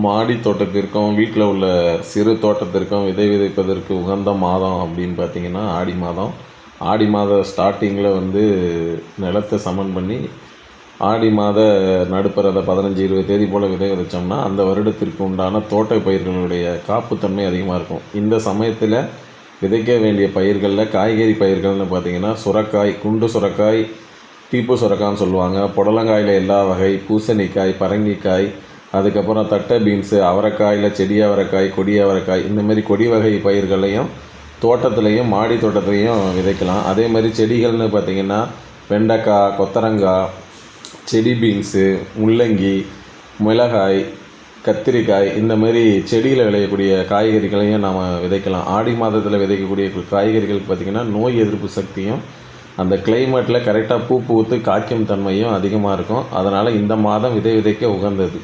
மாடி தோட்டத்திற்கும் வீட்டில் உள்ள சிறு தோட்டத்திற்கும் விதை விதைப்பதற்கு உகந்த மாதம் அப்படின்னு பார்த்திங்கன்னா ஆடி மாதம். ஆடி மாத ஸ்டார்டிங்கில் நிலத்தை சமன் பண்ணி ஆடி மாத நடுப்பறதை 15-20 தேதி போல் விதை விதைச்சோம்னா அந்த வருடத்திற்கு உண்டான தோட்ட பயிர்களுடைய காப்புத்தன்மை அதிகமாக இருக்கும். இந்த சமயத்தில் விதைக்க வேண்டிய பயிர்களில் காய்கறி பயிர்கள்னு பார்த்திங்கன்னா சுரக்காய், குண்டு சுரக்காய், தீப்பு சுரக்கான்னு சொல்லுவாங்க. புடலங்காயில் எல்லா வகை, பூசணிக்காய், பரங்கிக்காய், அதுக்கப்புறம் தட்டை பீன்ஸு, அவரைக்காயில் செடி அவரைக்காய், கொடி அவரைக்காய், இந்தமாரி கொடி வகை பயிர்களையும் தோட்டத்துலேயும் மாடி தோட்டத்துலேயும் விதைக்கலாம். அதே மாதிரி செடிகள்னு பார்த்திங்கன்னா வெண்டைக்காய், கொத்தரங்காய், செடி பீன்ஸு, முள்ளங்கி, மிளகாய், கத்திரிக்காய், இந்தமாரி செடியில் விளையக்கூடிய காய்கறிகளையும் நாம் விதைக்கலாம். ஆடி மாதத்தில் விதைக்கக்கூடிய காய்கறிகள் பார்த்திங்கன்னா நோய் எதிர்ப்பு சக்தியும் அந்த கிளைமேட்டில் கரெக்டாக பூ பூத்து காய்க்கும் தன்மையும் அதிகமாக இருக்கும். அதனால் இந்த மாதம் விதை விதைக்க உகந்தது.